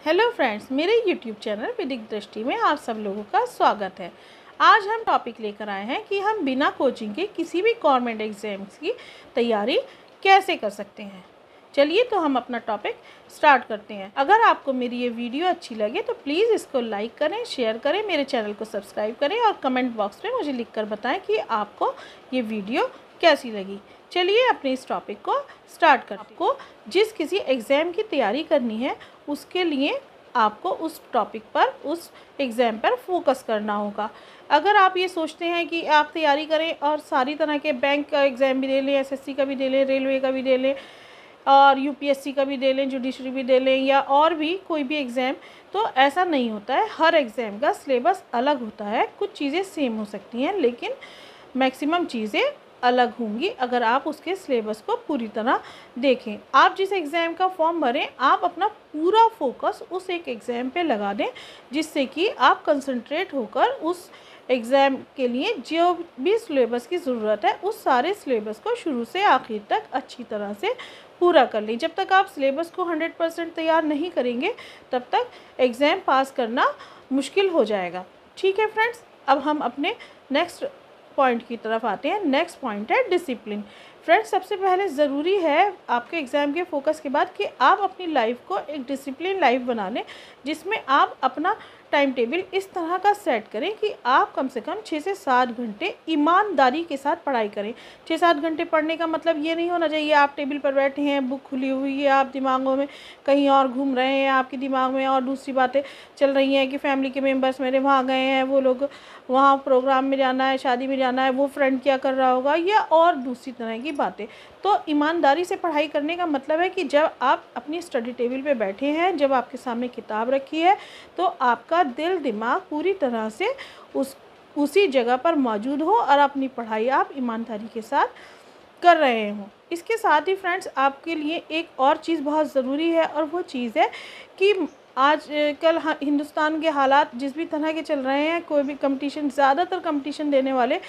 Hello friends, मेरे YouTube channel वैदिक दृष्टि में आप सब लोगों का स्वागत है। आज हम टॉपिक लेकर आए हैं कि हम बिना कोचिंग के किसी भी गवर्नमेंट एग्जाम्स की तैयारी कैसे कर सकते हैं। चलिए तो हम अपना टॉपिक स्टार्ट करते हैं। अगर आपको मेरी ये वीडियो अच्छी लगे तो प्लीज़ इसको लाइक करें, शेयर करें, मेरे चैनल को सब्सक्राइब करें और कमेंट बॉक्स में मुझे लिखकर बताएं कि आपको ये वीडियो कैसी लगी। चलिए अपने इस टॉपिक को स्टार्ट करते हैं। आपको जिस किसी एग्ज़ाम की तैयारी करनी है उसके लिए आपको उस टॉपिक पर, उस एग्ज़ाम पर फोकस करना होगा। अगर आप ये सोचते हैं कि आप तैयारी करें और सारी तरह के बैंक का एग्ज़ाम भी दे लें, एसएससी का भी दे लें, रेलवे का भी दे लें और यूपीएससी का भी दे लें, जुडिशरी भी दे लें या और भी कोई भी एग्ज़ाम, तो ऐसा नहीं होता है। हर एग्ज़ाम का सिलेबस अलग होता है। कुछ चीज़ें सेम हो सकती हैं लेकिन मैक्सिमम चीज़ें अलग होंगी अगर आप उसके सिलेबस को पूरी तरह देखें। आप जिस एग्ज़ाम का फॉर्म भरें, आप अपना पूरा फोकस उस एक एग्ज़ाम पे लगा दें, जिससे कि आप कंसंट्रेट होकर उस एग्ज़ाम के लिए जो भी सिलेबस की ज़रूरत है उस सारे सिलेबस को शुरू से आखिर तक अच्छी तरह से पूरा कर लें। जब तक आप सिलेबस को 100% तैयार नहीं करेंगे तब तक एग्ज़ाम पास करना मुश्किल हो जाएगा। ठीक है फ्रेंड्स, अब हम अपने नेक्स्ट पॉइंट की तरफ आते हैं। नेक्स्ट पॉइंट है डिसिप्लिन। फ्रेंड्स, सबसे पहले ज़रूरी है आपके एग्ज़ाम के फोकस के बाद कि आप अपनी लाइफ को एक डिसिप्लिन लाइफ बना लें, जिसमें आप अपना टाइम टेबल इस तरह का सेट करें कि आप कम से कम 6 से 7 घंटे ईमानदारी के साथ पढ़ाई करें। 6-7 घंटे पढ़ने का मतलब ये नहीं होना चाहिए आप टेबल पर बैठे हैं, बुक खुली हुई है, आप दिमागों में कहीं और घूम रहे हैं, आपके दिमाग में और दूसरी बातें चल रही हैं कि फैमिली के मेम्बर्स मेरे वहाँ गए हैं, वो लोग वहाँ प्रोग्राम में जाना है, शादी में जाना है, वो फ्रेंड क्या कर रहा होगा या और दूसरी तरह की बातें। तो ईमानदारी से पढ़ाई करने का मतलब है कि जब आप अपनी स्टडी टेबल पे बैठे हैं, जब आपके सामने किताब रखी है, तो आपका दिल दिमाग पूरी तरह से उसी जगह पर मौजूद हो और अपनी पढ़ाई आप ईमानदारी के साथ कर रहे हों। इसके साथ ही फ्रेंड्स, आपके लिए एक और चीज़ बहुत ज़रूरी है और वो चीज़ है कि आज कल हिंदुस्तान के हालात जिस भी तरह के चल रहे हैं, कोई भी कंपटीशन, ज़्यादातर कंपटीशन देने वाले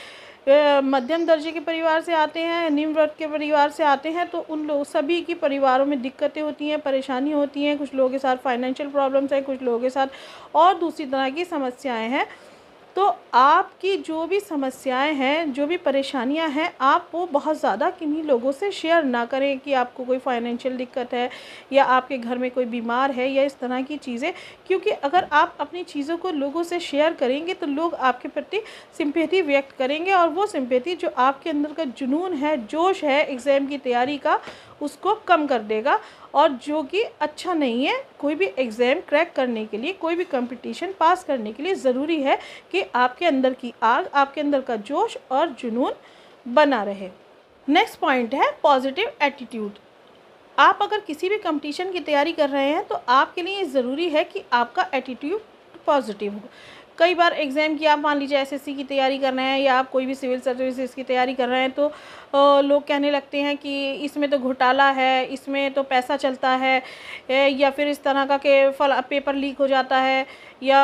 मध्यम दर्जे के परिवार से आते हैं, निम्न वर्ग के परिवार से आते हैं। तो उन लोग सभी की परिवारों में दिक्कतें होती हैं, परेशानी होती हैं। कुछ लोगों के साथ फाइनेंशियल प्रॉब्लम्स हैं, कुछ लोगों के साथ और दूसरी तरह की समस्याएं हैं। तो आपकी जो भी समस्याएं हैं, जो भी परेशानियां हैं, आप वो बहुत ज़्यादा किन्हीं लोगों से शेयर ना करें कि आपको कोई फाइनेंशियल दिक्कत है या आपके घर में कोई बीमार है या इस तरह की चीज़ें। क्योंकि अगर आप अपनी चीज़ों को लोगों से शेयर करेंगे तो लोग आपके प्रति सिंपैथी व्यक्त करेंगे और वो सिंपैथी जो आपके अंदर का जुनून है, जोश है एग्ज़ाम की तैयारी का, उसको कम कर देगा और जो कि अच्छा नहीं है। कोई भी एग्ज़ाम क्रैक करने के लिए, कोई भी कंपटीशन पास करने के लिए ज़रूरी है कि आपके अंदर की आग, आपके अंदर का जोश और जुनून बना रहे। नेक्स्ट पॉइंट है पॉजिटिव एटीट्यूड। आप अगर किसी भी कंपटीशन की तैयारी कर रहे हैं तो आपके लिए ज़रूरी है कि आपका एटीट्यूड पॉजिटिव हो। कई बार एग्ज़ाम की, आप मान लीजिए एसएससी की तैयारी कर रहे हैं या आप कोई भी सिविल सर्विसेज की तैयारी कर रहे हैं, तो लोग कहने लगते हैं कि इसमें तो घोटाला है, इसमें तो पैसा चलता है, या फिर इस तरह का कि पेपर लीक हो जाता है या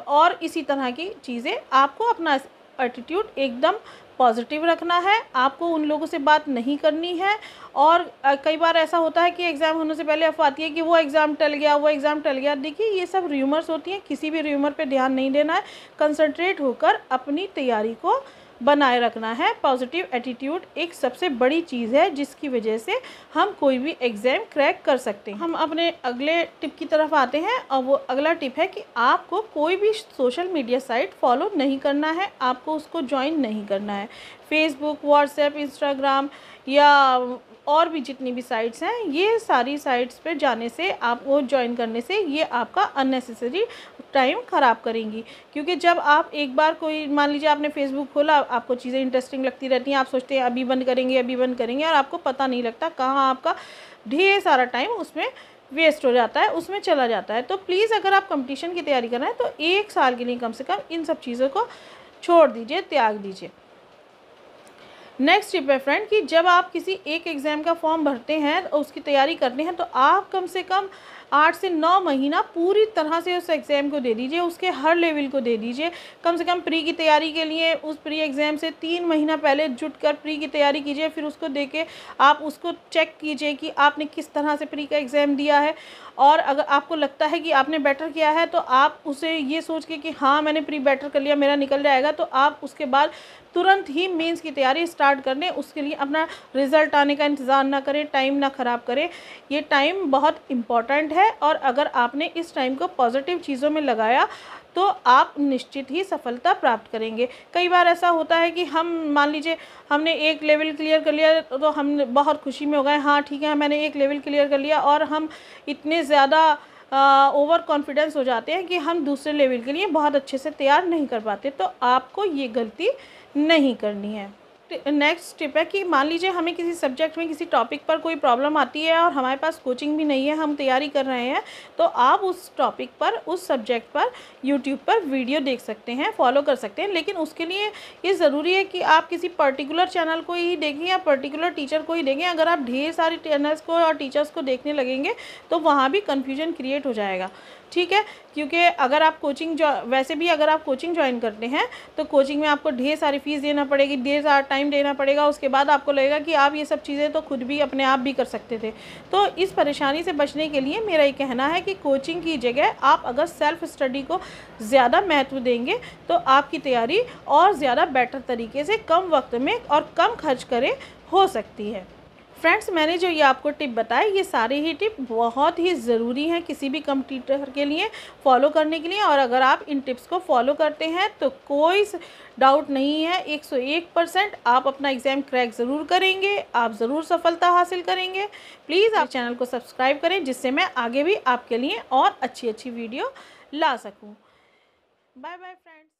और इसी तरह की चीज़ें। आपको अपना एटीट्यूड एकदम पॉजिटिव रखना है, आपको उन लोगों से बात नहीं करनी है। और कई बार ऐसा होता है कि एग्ज़ाम होने से पहले अफवाह आती है कि वो एग्ज़ाम टल गया, वो एग्ज़ाम टल गया। देखिए, ये सब र्यूमर्स होती हैं, किसी भी र्यूमर पे ध्यान नहीं देना है। कंसंट्रेट होकर अपनी तैयारी को बनाए रखना है। पॉजिटिव एटीट्यूड एक सबसे बड़ी चीज़ है जिसकी वजह से हम कोई भी एग्ज़ाम क्रैक कर सकते हैं। हम अपने अगले टिप की तरफ आते हैं और वो अगला टिप है कि आपको कोई भी सोशल मीडिया साइट फॉलो नहीं करना है, आपको उसको ज्वाइन नहीं करना है। फेसबुक, व्हाट्सएप, इंस्टाग्राम या और भी जितनी भी साइट्स हैं, ये सारी साइट्स पे जाने से, आप वो ज्वाइन करने से ये आपका अननेसेसरी टाइम ख़राब करेंगी। क्योंकि जब आप एक बार कोई, मान लीजिए आपने फेसबुक खोला, आपको चीज़ें इंटरेस्टिंग लगती रहती हैं, आप सोचते हैं अभी बंद करेंगे, अभी बंद करेंगे, और आपको पता नहीं लगता कहाँ आपका ढेर सारा टाइम उसमें वेस्ट हो जाता है, उसमें चला जाता है। तो प्लीज़, अगर आप कंपटीशन की तैयारी कर रहे हैं तो 1 साल के लिए कम से कम इन सब चीज़ों को छोड़ दीजिए, त्याग दीजिए। नेक्स्ट टिप है फ्रेंड कि जब आप किसी एक एग्ज़ाम का फॉर्म भरते हैं और उसकी तैयारी करते हैं तो आप कम से कम 8 से 9 महीना पूरी तरह से उस एग्ज़ाम को दे दीजिए, उसके हर लेवल को दे दीजिए। कम से कम प्री की तैयारी के लिए उस प्री एग्ज़ाम से 3 महीना पहले जुट कर प्री की तैयारी कीजिए। फिर उसको दे के आप उसको चेक कीजिए कि आपने किस तरह से प्री का एग्ज़ाम दिया है, और अगर आपको लगता है कि आपने बेटर किया है तो आप उसे ये सोच के कि हाँ मैंने प्री बेटर कर लिया, मेरा निकल जाएगा, तो आप उसके बाद तुरंत ही मेंस की तैयारी स्टार्ट कर लें। उसके लिए अपना रिज़ल्ट आने का इंतज़ार ना करें, टाइम ना ख़राब करें। ये टाइम बहुत इम्पॉर्टेंट है, और अगर आपने इस टाइम को पॉजिटिव चीज़ों में लगाया तो आप निश्चित ही सफलता प्राप्त करेंगे। कई बार ऐसा होता है कि हम मान लीजिए हमने एक लेवल क्लियर कर लिया तो हम बहुत खुशी में हो गए, हाँ ठीक है मैंने एक लेवल क्लियर कर लिया, और हम इतने ज़्यादा ओवर कॉन्फिडेंस हो जाते हैं कि हम दूसरे लेवल के लिए बहुत अच्छे से तैयार नहीं कर पाते। तो आपको ये गलती नहीं करनी है। नेक्स्ट टिप है कि मान लीजिए हमें किसी सब्जेक्ट में किसी टॉपिक पर कोई प्रॉब्लम आती है और हमारे पास कोचिंग भी नहीं है, हम तैयारी कर रहे हैं, तो आप उस टॉपिक पर, उस सब्जेक्ट पर यूट्यूब पर वीडियो देख सकते हैं, फॉलो कर सकते हैं। लेकिन उसके लिए ये ज़रूरी है कि आप किसी पर्टिकुलर चैनल को ही देखें या पर्टिकुलर टीचर को ही देखें। अगर आप ढेर सारे चैनल्स को और टीचर्स को देखने लगेंगे तो वहाँ भी कन्फ्यूजन क्रिएट हो जाएगा, ठीक है। क्योंकि अगर आप वैसे भी अगर आप कोचिंग ज्वाइन करते हैं तो कोचिंग में आपको ढेर सारी फ़ीस देना पड़ेगी, ढेर सारा टाइम देना पड़ेगा। उसके बाद आपको लगेगा कि आप ये सब चीज़ें तो खुद भी अपने आप भी कर सकते थे। तो इस परेशानी से बचने के लिए मेरा ये कहना है कि कोचिंग की जगह आप अगर सेल्फ़ स्टडी को ज़्यादा महत्व देंगे तो आपकी तैयारी और ज़्यादा बेटर तरीके से कम वक्त में और कम खर्च करें हो सकती है। फ्रेंड्स, मैंने जो ये आपको टिप बताए, ये सारे ही टिप बहुत ही ज़रूरी हैं किसी भी कॉम्पिटिटर के लिए फॉलो करने के लिए। और अगर आप इन टिप्स को फॉलो करते हैं तो कोई डाउट नहीं है, 101% आप अपना एग्ज़ाम क्रैक ज़रूर करेंगे, आप ज़रूर सफलता हासिल करेंगे। प्लीज़ आप चैनल को सब्सक्राइब करें जिससे मैं आगे भी आपके लिए और अच्छी वीडियो ला सकूँ। Bye bye friends.